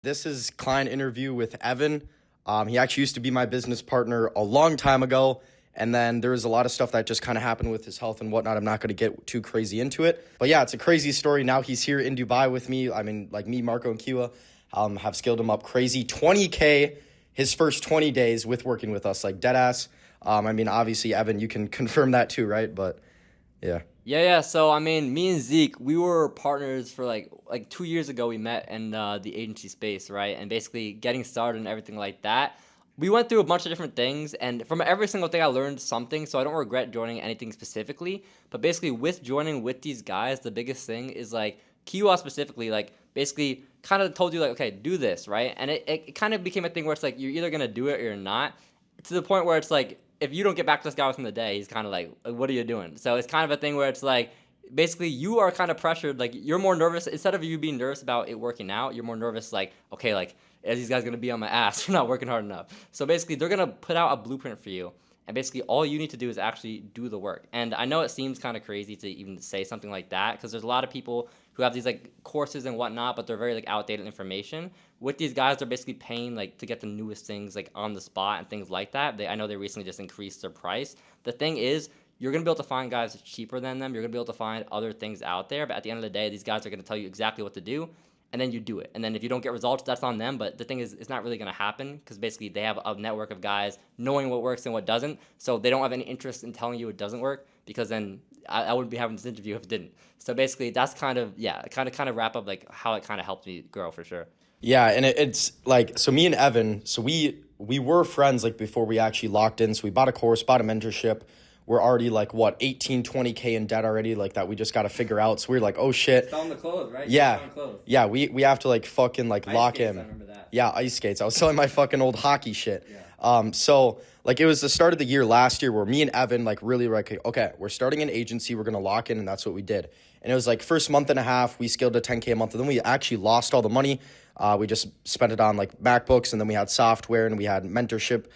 This is client interview with Evan. He actually used to be my business partner a long time ago. And then there was a lot of stuff that just kind of happened with his health and whatnot. I'm not going to get too crazy into it. But yeah, it's a crazy story. Now he's here in Dubai with me. I mean, like me, Marco, and Kiwa have scaled him up crazy. 20K his first 20 days with working with us, like dead ass. I mean, obviously, Evan, you can confirm that too, right? But yeah. Yeah. So I mean, me and Zeke, we were partners for like 2 years ago. We met in the agency space, right? And basically getting started and everything like that. We went through a bunch of different things, and from every single thing, I learned something. So I don't regret joining anything specifically. But basically, with joining with these guys, the biggest thing is like Kiwa specifically, like basically kind of told you like, okay, do this, right? And it kind of became a thing where it's like you're either gonna do it or you're not. To the point where it's like if you don't get back to this guy within the day, he's kind of like, what are you doing? So it's kind of a thing where it's like, basically you are kind of pressured. Like you're more nervous instead of you being nervous about it working out. You're more nervous like, okay, like is these guys gonna be on my ass for not working hard enough? So basically they're gonna put out a blueprint for you. And basically all you need to do is actually do the work. And I know it seems kind of crazy to even say something like that because there's a lot of people who have these like courses and whatnot, but they're very like outdated information. With these guys, they're basically paying like to get the newest things like on the spot and things like that. I know they recently just increased their price. The thing is, you're gonna be able to find guys cheaper than them. You're gonna be able to find other things out there, but at the end of the day, these guys are gonna tell you exactly what to do, and then you do it. And then if you don't get results, that's on them. But the thing is, it's not really gonna happen because basically they have a network of guys knowing what works and what doesn't. So they don't have any interest in telling you it doesn't work because then I wouldn't be having this interview if it didn't. So basically, that's kind of wrap up like how it kind of helped me grow for sure. Yeah, and it's like, so me and Evan, so we were friends like before we actually locked in. So we bought a course, bought a mentorship. We're already like, what, 18, 20K in debt already, like that we just got to figure out. So we are like, oh shit. It's on the clothes, right? Yeah. Clothes. Yeah, we have to like fucking like Ice lock skates, in. I remember that. Yeah, ice skates. I was selling my fucking old hockey shit. Yeah. So like it was the start of the year last year where me and Evan like really were like, okay, we're starting an agency, we're gonna lock in, and that's what we did. And it was like first month and a half, we scaled to 10K a month, and then we actually lost all the money. We just spent it on like MacBooks, and then we had software, and we had mentorship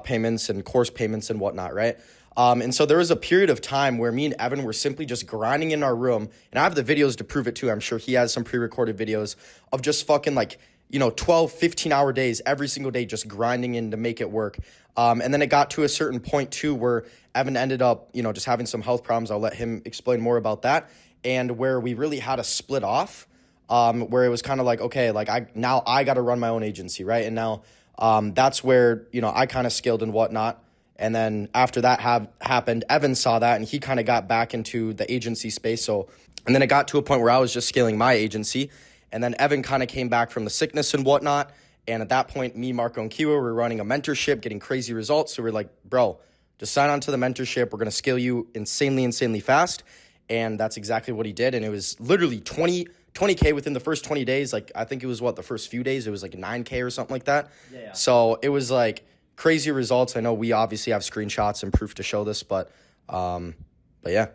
payments and course payments and whatnot, right? And so there was a period of time where me and Evan were simply just grinding in our room, and I have the videos to prove it too. I'm sure he has some pre-recorded videos of just fucking like, 12, 15-hour days every single day, just grinding in to make it work. And then it got to a certain point too where Evan ended up, just having some health problems. I'll let him explain more about that. And where we really had to split off, where it was kind of like, okay, like I got to run my own agency, right? And now that's where, I kind of scaled and whatnot. And then after that happened, Evan saw that and he kind of got back into the agency space. And then it got to a point where I was just scaling my agency. And then Evan kind of came back from the sickness and whatnot. And at that point, me, Marco, and Kiwa were running a mentorship, getting crazy results. So we're like, bro, just sign on to the mentorship. We're going to scale you insanely fast. And that's exactly what he did. And it was literally 20K within the first 20 days. Like, I think it was the first few days, it was like 9K or something like that. Yeah. So it was like crazy results. I know we obviously have screenshots and proof to show this, but yeah.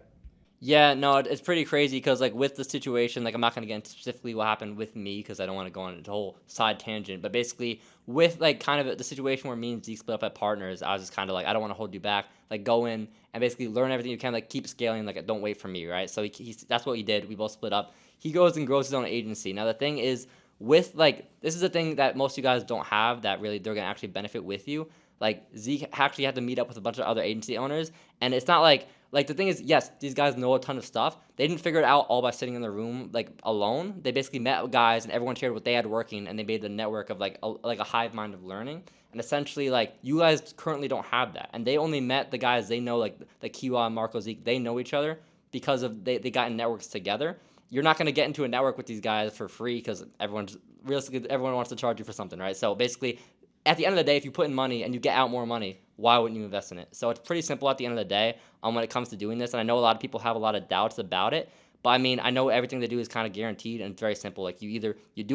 Yeah, no, it's pretty crazy because, like, with the situation, like, I'm not going to get into specifically what happened with me because I don't want to go on a whole side tangent. But basically, with, like, kind of the situation where me and Zeke split up at partners, I was just kind of like, I don't want to hold you back. Like, go in and basically learn everything you can, like, keep scaling. Like, don't wait for me, right? So that's what he did. We both split up. He goes and grows his own agency. Now, the thing is, with, like, this is a thing that most of you guys don't have that really they're going to actually benefit with you. Like, Zeke actually had to meet up with a bunch of other agency owners. And it's not like the thing is, yes, these guys know a ton of stuff. They didn't figure it out all by sitting in the room, like, alone. They basically met guys, and everyone shared what they had working, and they made the network of, like a hive mind of learning. And essentially, like, you guys currently don't have that. And they only met the guys they know, like Kiwa, Marco, Zeke. They know each other because of they got in networks together. You're not going to get into a network with these guys for free because everyone wants to charge you for something, right? So basically, at the end of the day, if you put in money and you get out more money, why wouldn't you invest in it? So it's pretty simple at the end of the day when it comes to doing this. And I know a lot of people have a lot of doubts about it. But I mean, I know everything they do is kind of guaranteed and it's very simple. Like you do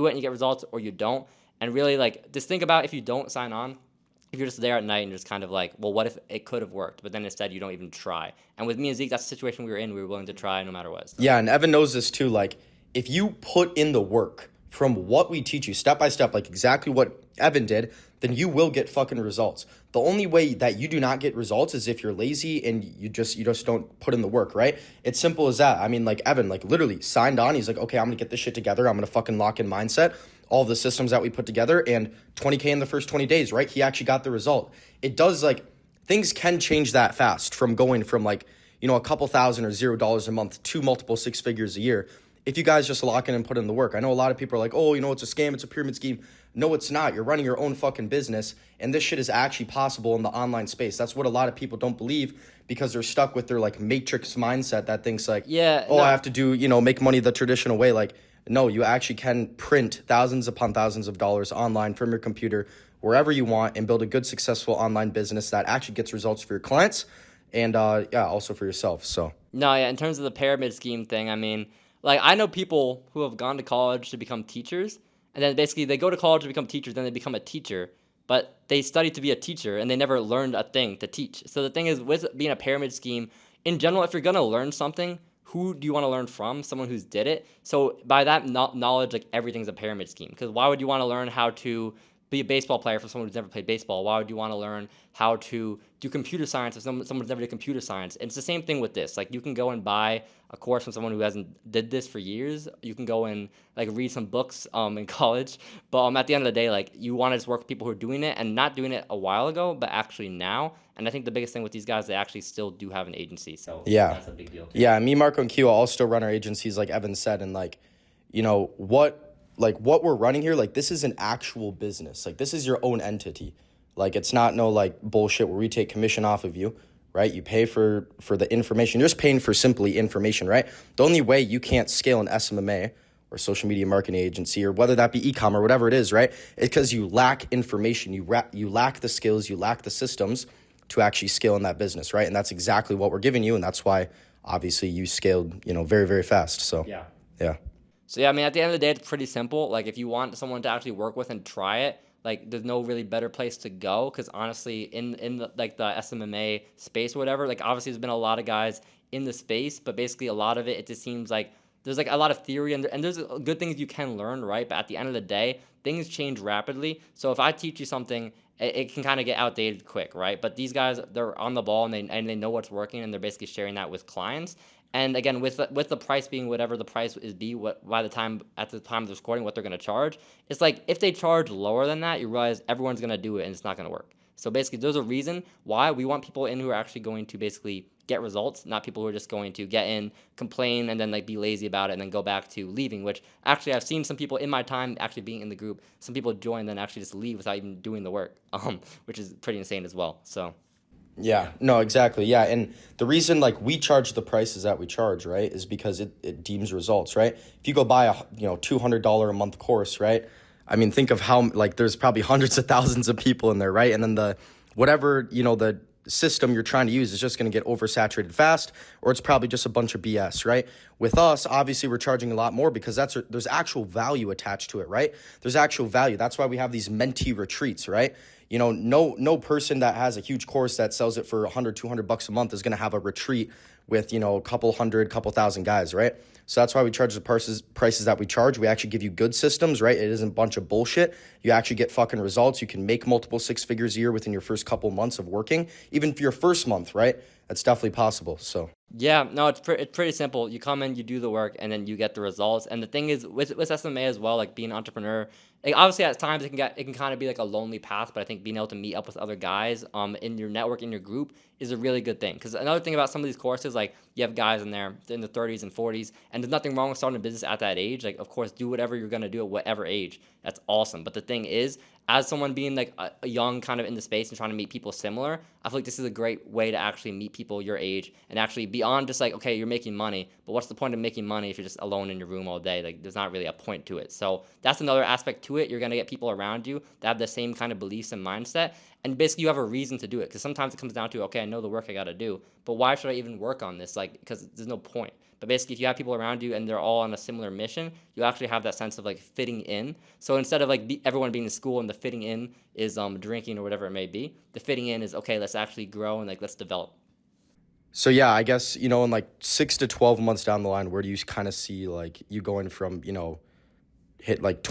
it and you get results or you don't. And really, like, just think about if you don't sign on, if you're just there at night and just kind of like, well, what if it could have worked? But then instead you don't even try. And with me and Zeke, that's the situation we were in. We were willing to try no matter what. So. Yeah, and Evan knows this too. Like, if you put in the work from what we teach you step by step, like exactly what Evan did, then you will get fucking results. The only way that you do not get results is if you're lazy and you just don't put in the work, right? It's simple as that. I mean, like Evan, like literally signed on. He's like, okay, I'm gonna get this shit together. I'm gonna fucking lock in mindset. all the systems that we put together, and 20K in the first 20 days, right? He actually got the result. It does, like, things can change that fast from going from, like, a couple thousand or $0 a month to multiple six figures a year if you guys just lock in and put in the work. I know a lot of people are like, oh, it's a scam, it's a pyramid scheme. No, it's not. You're running your own fucking business, and this shit is actually possible in the online space. That's what a lot of people don't believe because they're stuck with their, like, matrix mindset that thinks, like, I have to do, make money the traditional way. Like, no, you actually can print thousands upon thousands of dollars online from your computer wherever you want and build a good, successful online business that actually gets results for your clients and, also for yourself. So, No, yeah, in terms of the pyramid scheme thing, I mean, like, I know people who have gone to college to become teachers, and then basically they go to college to become teachers, then they become a teacher, but they study to be a teacher, and they never learned a thing to teach. So the thing is, with being a pyramid scheme, in general, if you're going to learn something, who do you want to learn from? Someone who's did it. So by that knowledge, like, everything's a pyramid scheme. Because why would you want to learn how to be a baseball player from someone who's never played baseball? Why would you want to learn how to do computer science if someone who's never did computer science? And it's the same thing with this. Like, you can go and buy a course from someone who hasn't did this for years. You can go and, like, read some books in college. But at the end of the day, like, you want to just work with people who are doing it and not doing it a while ago, but actually now. And I think the biggest thing with these guys, they actually still do have an agency. So yeah, that's a big deal too. Yeah, me, Marco, and Keo all still run our agencies, like Evan said, and, like, what we're running here, like, this is an actual business. Like, this is your own entity. Like, it's not no, like, bullshit where we take commission off of you, right? You pay for the information. You're just paying for simply information, right? The only way you can't scale an SMMA or social media marketing agency, or whether that be e-com or whatever it is, right? It's because you lack information. You lack the skills. You lack the systems to actually scale in that business, right? And that's exactly what we're giving you, and that's why, obviously, you scaled, very, very fast. So, yeah. So yeah, I mean, at the end of the day, it's pretty simple. Like, if you want someone to actually work with and try it, like, there's no really better place to go. Because honestly, in the, like, the SMMA space or whatever, like, obviously there's been a lot of guys in the space, but basically a lot of it just seems like there's, like, a lot of theory and there's good things you can learn, right? But at the end of the day, things change rapidly. So if I teach you something, it can kind of get outdated quick, right? But these guys, they're on the ball and they know what's working, and they're basically sharing that with clients. And again, with the price being whatever the price is at the time of the recording, what they're going to charge, it's like, if they charge lower than that, you realize everyone's going to do it and it's not going to work. So basically, there's a reason why we want people in who are actually going to basically get results, not people who are just going to get in, complain, and then, like, be lazy about it and then go back to leaving, which actually I've seen some people in my time actually being in the group, some people join then actually just leave without even doing the work, which is pretty insane as well. So. Yeah, no, exactly. Yeah, and the reason, like, we charge the prices that we charge, right, is because it deems results, right? If you go buy a, $200 a month course, right? I mean, think of how, like, there's probably hundreds of thousands of people in there, right? And then the system you're trying to use is just going to get oversaturated fast, or it's probably just a bunch of BS, right? With us, obviously, we're charging a lot more because there's actual value attached to it, right? There's actual value. That's why we have these mentee retreats, right? No person that has a huge course that sells it for $100-$200 a month is going to have a retreat with, a couple thousand guys, right? So that's why we charge the prices that we charge. We actually give you good systems, right? It isn't a bunch of bullshit. You actually get fucking results. You can make multiple six figures a year within your first couple months of working, even for your first month, right? That's definitely possible. So. Yeah, no, it's pretty simple. You come in, you do the work, and then you get the results. And the thing is, with SMA as well, like, being an entrepreneur, like, obviously at times it can kind of be like a lonely path. But I think being able to meet up with other guys, in your network, in your group, is a really good thing. Because another thing about some of these courses, like, you have guys in there in the 30s and 40s, and there's nothing wrong with starting a business at that age. Like, of course, do whatever you're gonna do at whatever age. That's awesome. But the thing is, as someone being, like, a young kind of in the space and trying to meet people similar, I feel like this is a great way to actually meet people your age and actually beyond just like, okay, you're making money, but what's the point of making money if you're just alone in your room all day? Like, there's not really a point to it. So that's another aspect to it. You're going to get people around you that have the same kind of beliefs and mindset. And basically you have a reason to do it, because sometimes it comes down to, okay, I know the work I got to do, but why should I even work on this? Like, because there's no point. But basically, if you have people around you and they're all on a similar mission, you actually have that sense of, like, fitting in. So instead of, like, everyone being in school and the fitting in is drinking or whatever it may be, the fitting in is, okay, let's actually grow and, like, let's develop. So yeah, I guess, in like 6 to 12 months down the line, where do you kind of see, like, you going from, hit like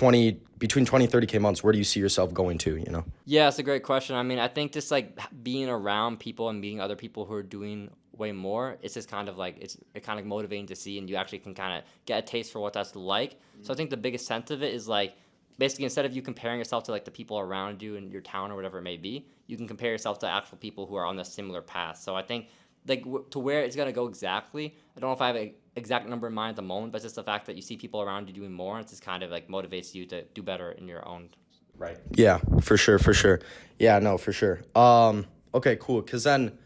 between 20 and 30K months, where do you see yourself going to, Yeah, it's a great question. I mean, I think just, like, being around people and meeting other people who are doing way more, it's just kind of like, it's kind of motivating to see, and you actually can kind of get a taste for what that's like. So I think the biggest sense of it is, like, basically, instead of you comparing yourself to like the people around you in your town or whatever it may be, you can compare yourself to actual people who are on a similar path. So I think like to where it's gonna go exactly, I don't know if I have an exact number in mind at the moment, but just the fact that you see people around you doing more, it just kind of like motivates you to do better in your own right. Yeah, for sure, for sure. Yeah, no, for sure. Okay, cool. Because then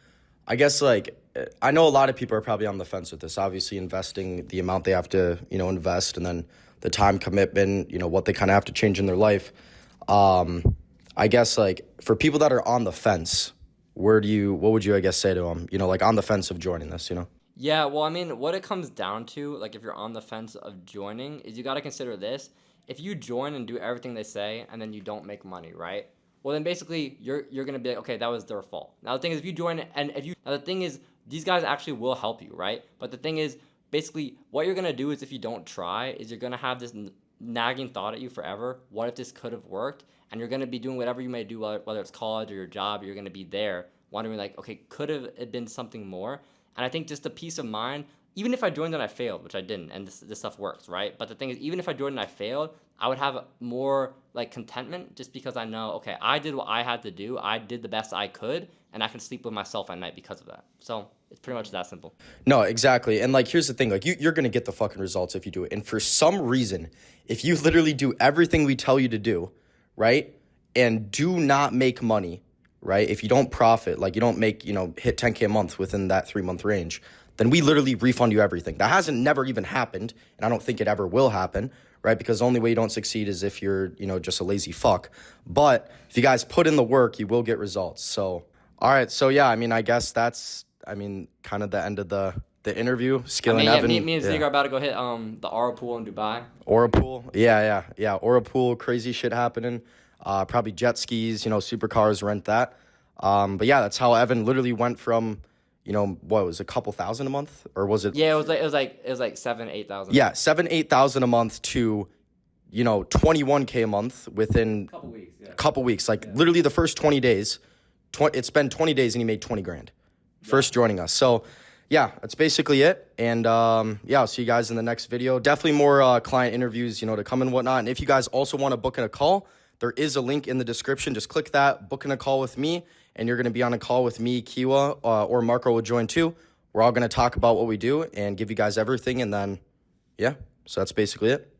I guess like I know a lot of people are probably on the fence with this. Obviously, investing the amount they have to, invest, and then the time commitment, what they kind of have to change in their life. I guess like for people that are on the fence, what would you, I guess, say to them? Like on the fence of joining this. Yeah, well, I mean, what it comes down to, like if you're on the fence of joining, is you got to consider this. If you join and do everything they say and then you don't make money, right? Well, then basically you're going to be like, okay, that was their fault. Now the thing is if you join and if you now the thing is these guys actually will help you, right? But the thing is basically what you're going to do is if you don't try, is you're going to have this nagging thought at you forever. What if this could have worked? And you're going to be doing whatever you may do, whether it's college or your job, you're going to be there wondering like, okay, could have it been something more? And I think just the peace of mind, even if I joined and I failed, which I didn't, and this stuff works, right? But the thing is, even if I joined and I failed, I would have more like contentment just because I know, okay, I did what I had to do. I did the best I could, and I can sleep with myself at night because of that. So it's pretty much that simple. No, exactly. And like, here's the thing, like you're going to get the fucking results if you do it. And for some reason, if you literally do everything we tell you to do, right, and do not make money, right? If you don't profit, like you don't make, hit 10K a month within that 3-month range, then we literally refund you everything. That hasn't never even happened, and I don't think it ever will happen, right? Because the only way you don't succeed is if you're, just a lazy fuck. But if you guys put in the work, you will get results. So, all right. So, yeah, I mean, I guess that's, kind of the end of the interview. Skilling Evan. Me and Zeke are about to go hit the Aura pool in Dubai. Aura pool. Yeah. Aura pool, crazy shit happening. Probably jet skis, supercars, rent that. But yeah, that's how Evan literally went from, what was it, a couple thousand a month, or was it? Yeah, it was like 7,000-8,000. Yeah, 7,000-8,000 a month to, 21K a month within couple weeks. Like literally the first 20 days, it's been 20 days and he made 20 grand first joining us. So yeah, that's basically it. And yeah, I'll see you guys in the next video. Definitely more client interviews, to come and whatnot. And if you guys also want to book in a call, there is a link in the description. Just click that, book in a call with me, and you're going to be on a call with me, Kiwa, or Marco will join too. We're all going to talk about what we do and give you guys everything. And then, yeah, so that's basically it.